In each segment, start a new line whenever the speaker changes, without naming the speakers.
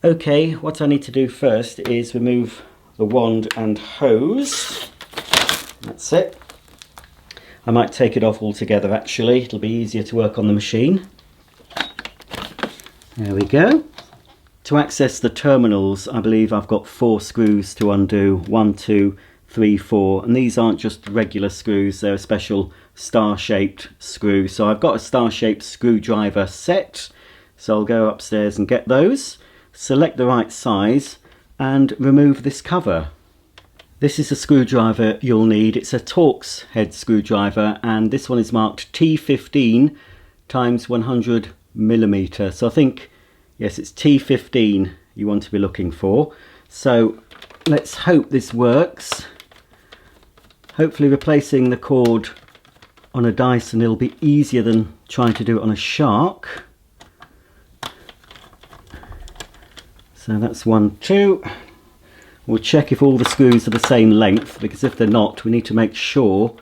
Okay, what I need to do first is remove the wand and hose. That's it. I might take it off altogether actually, it'll be easier to work on the machine. There we go. To access the terminals, I believe I've got 4 screws to undo. 1, 2, 3, 4, and these aren't just regular screws, they're a special star-shaped screw. So I've got a star-shaped screwdriver set, so I'll go upstairs and get those, select the right size and remove this cover. This is a screwdriver you'll need. It's a Torx head screwdriver, and this one is marked T15 times 100 millimeter. So I think, yes, it's T15 you want to be looking for. So let's hope this works. Hopefully replacing the cord on a Dyson it'll be easier than trying to do it on a Shark. So that's 1, 2. We'll check if all the screws are the same length, because if they're not, we need to make sure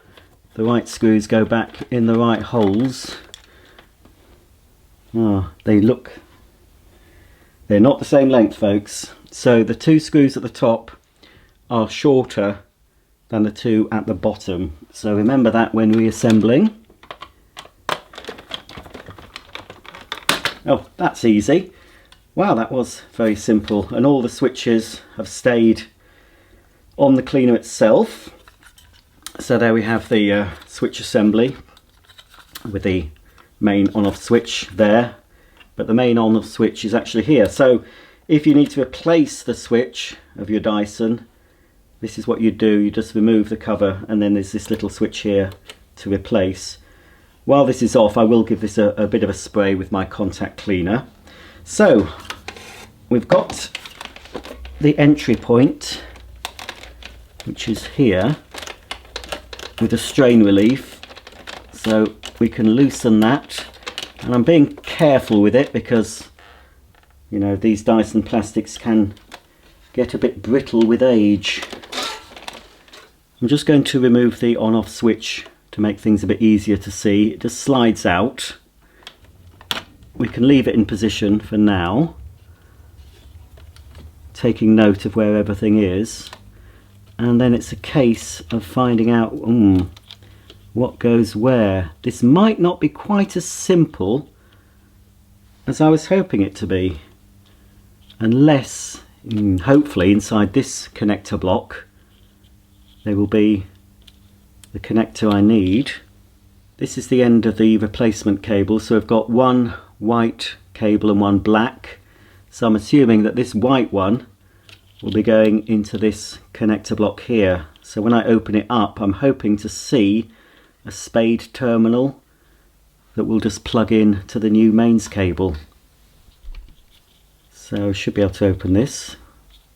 the right screws go back in the right holes. Oh, they're not the same length, folks. So the 2 screws at the top are shorter than the 2 at the bottom. So remember that when reassembling. Oh, that's easy. Wow, that was very simple, and all the switches have stayed on the cleaner itself. So there we have the switch assembly with the main on-off switch there, but the main on-off switch is actually here. So if you need to replace the switch of your Dyson, this is what you do. You just remove the cover, and then there's this little switch here to replace. While this is off, I will give this a bit of a spray with my contact cleaner. So we've got the entry point, which is here, with a strain relief, so we can loosen that. And I'm being careful with it because, you know, these Dyson plastics can get a bit brittle with age. I'm just going to remove the on-off switch to make things a bit easier to see. It just slides out. We can leave it in position for now, taking note of where everything is, and then it's a case of finding out what goes where. This might not be quite as simple as I was hoping it to be, unless hopefully inside this connector block there will be the connector I need. This is the end of the replacement cable, so I've got one white cable and one black. So I'm assuming that this white one will be going into this connector block here. So when I open it up, I'm hoping to see a spade terminal that will just plug in to the new mains cable. So I should be able to open this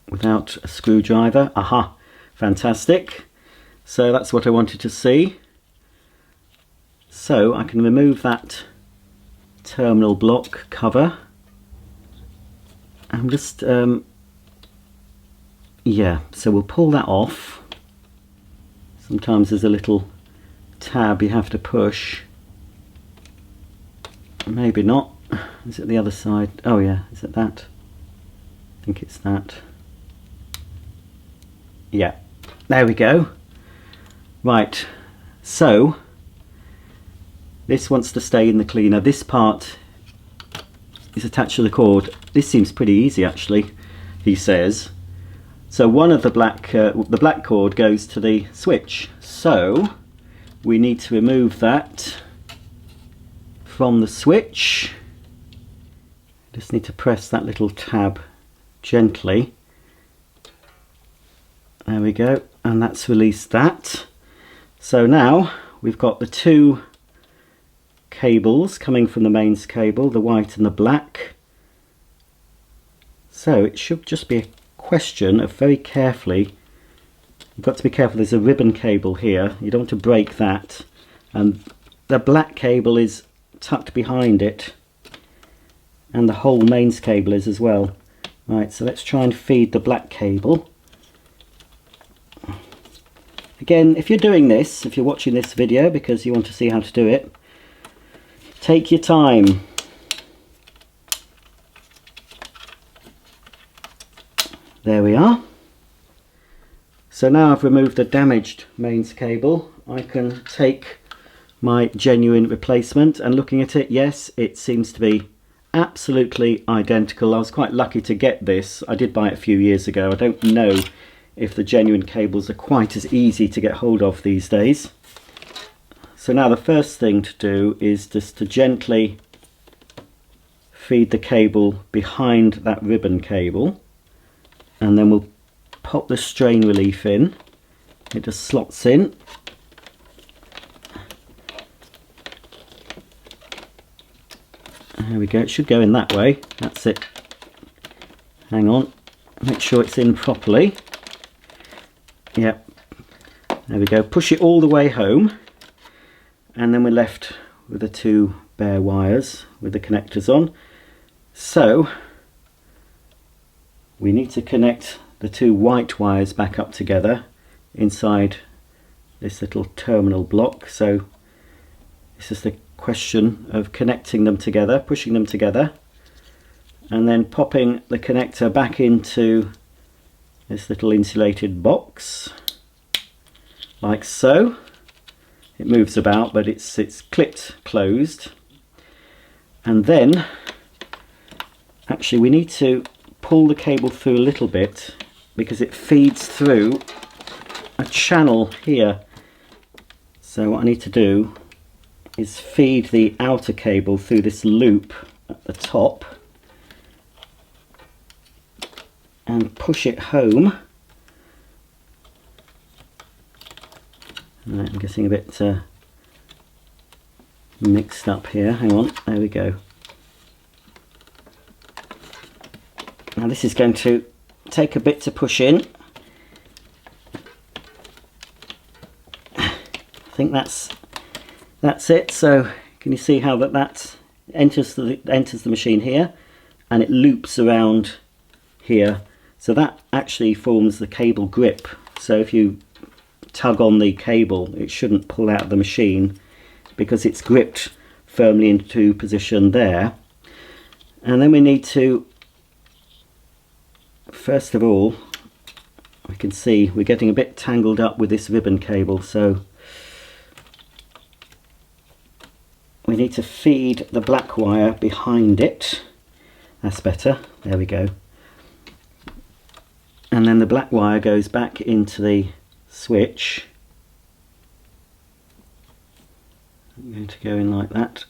without a screwdriver. Aha, fantastic. So that's what I wanted to see. So I can remove that terminal block cover. I'm just yeah, so we'll pull that off. Sometimes there's a little tab you have to push. Maybe not. Is it the other side? Oh yeah, is it that? I think it's that. Yeah, there we go. Right, so this wants to stay in the cleaner. This part is attached to the cord. This seems pretty easy actually, he says. So one of the black cord goes to the switch. So we need to remove that from the switch. Just need to press that little tab gently. There we go, and that's released that. So now we've got the 2 cables coming from the mains cable, the white and the black. So it should just be a question of very carefully, you've got to be careful, there's a ribbon cable here, you don't want to break that, and the black cable is tucked behind it, and the whole mains cable is as well. Right, so let's try and feed the black cable. Again, if you're doing this, if you're watching this video because you want to see how to do it, take your time. There we are. So now I've removed the damaged mains cable, I can take my genuine replacement, and looking at it, yes, it seems to be absolutely identical. I was quite lucky to get this. I did buy it a few years ago. I don't know if the genuine cables are quite as easy to get hold of these days. So now the first thing to do is just to gently feed the cable behind that ribbon cable, and then we'll pop the strain relief in. It just slots in. There we go, it should go in that way. That's it. Hang on, make sure it's in properly. Yep, there we go. Push it all the way home, and then we're left with the two bare wires with the connectors on. So we need to connect the two white wires back up together inside this little terminal block. So this is the question of connecting them together, pushing them together, and then popping the connector back into this little insulated box like so. It moves about, but it's clipped closed. And then actually we need to pull the cable through a little bit because it feeds through a channel here. So what I need to do is feed the outer cable through this loop at the top and push it home. Right, I'm getting a bit mixed up here. Hang on, there we go. Now this is going to take a bit to push in. I think that's it. So can you see how that enters the machine here, and it loops around here. So that actually forms the cable grip. So if you tug on the cable, it shouldn't pull out of the machine because it's gripped firmly into position there. And then we need to, first of all, we can see we're getting a bit tangled up with this ribbon cable, so we need to feed the black wire behind it. That's better, there we go. And then the black wire goes back into the switch. I'm going to go in like that.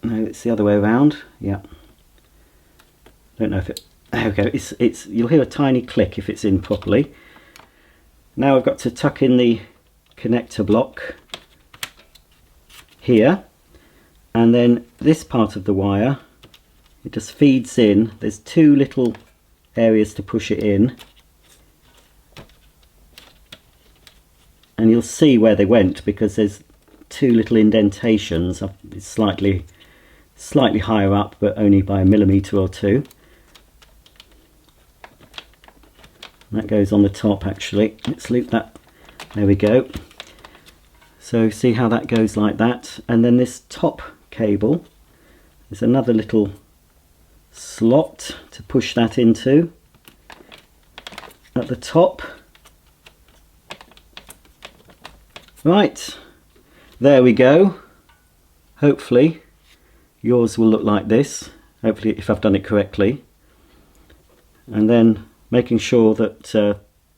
No, it's the other way around. Yeah. Don't know if it. There we go. It's. You'll hear a tiny click if it's in properly. Now I've got to tuck in the connector block here, and then this part of the wire, it just feeds in. There's two little areas to push it in, and you'll see where they went because there's two little indentations. It's slightly higher up, but only by a millimetre or two. That goes on the top actually. Let's loop that. There we go. So see how that goes like that. And then this top cable, there's another little slot to push that into at the top. Right, there we go. Hopefully yours will look like this, hopefully if I've done it correctly. And then making sure that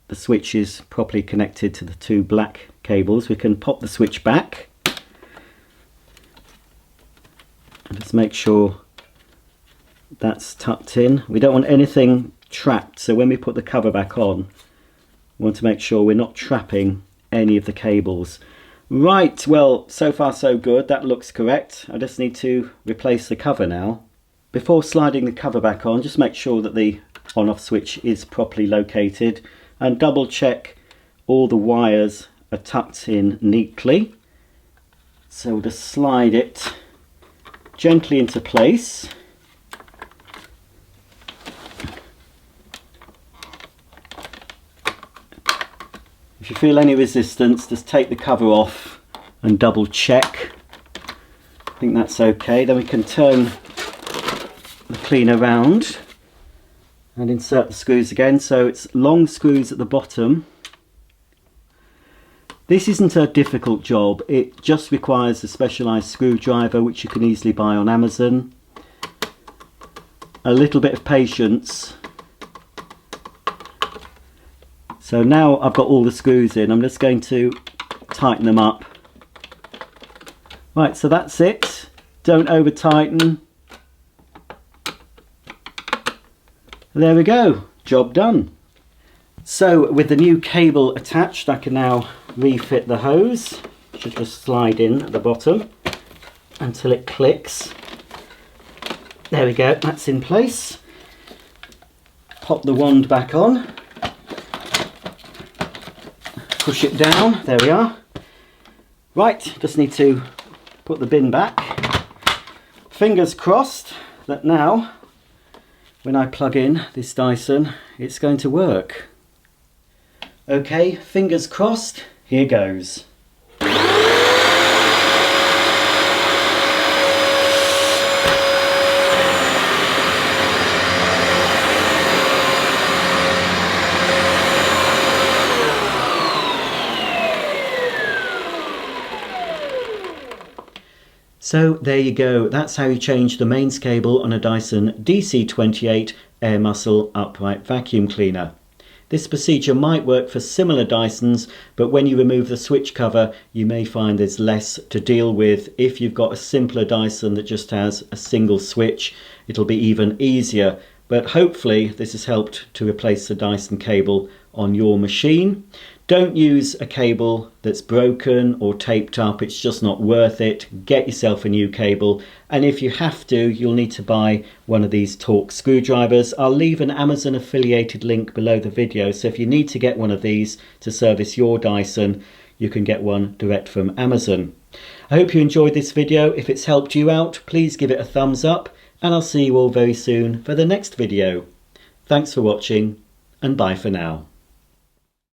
the switch is properly connected to the two black cables, we can pop the switch back and just make sure that's tucked in. We don't want anything trapped, so when we put the cover back on, we want to make sure we're not trapping any of the cables. Right, well, so far so good. That looks correct. I just need to replace the cover now. Before sliding the cover back on, just make sure that the on-off switch is properly located and double check all the wires are tucked in neatly. So we'll just slide it gently into place. If you feel any resistance, just take the cover off and double check. I think that's okay. Then we can turn the cleaner round and insert the screws again. So it's long screws at the bottom. This isn't a difficult job, it just requires a specialised screwdriver which you can easily buy on Amazon, a little bit of patience. So now I've got all the screws in, I'm just going to tighten them up. Right, so that's it, don't over tighten. There we go, job done. So with the new cable attached, I can now refit the hose. Should just slide in at the bottom until it clicks. There we go, that's in place. Pop the wand back on. Push it down, there we are. Right, just need to put the bin back. Fingers crossed that now, when I plug in this Dyson, it's going to work. Okay, fingers crossed, here goes. So there you go, that's how you change the mains cable on a Dyson DC28 Airmuscle upright vacuum cleaner. This procedure might work for similar Dysons, but when you remove the switch cover, you may find there's less to deal with. If you've got a simpler Dyson that just has a single switch, it'll be even easier. But hopefully this has helped to replace the Dyson cable on your machine. Don't use a cable that's broken or taped up, it's just not worth it. Get yourself a new cable, and if you have to, you'll need to buy one of these Torx screwdrivers. I'll leave an Amazon affiliated link below the video, so if you need to get one of these to service your Dyson, you can get one direct from Amazon. I hope you enjoyed this video. If it's helped you out, please give it a thumbs up, and I'll see you all very soon for the next video. Thanks for watching, and bye for now.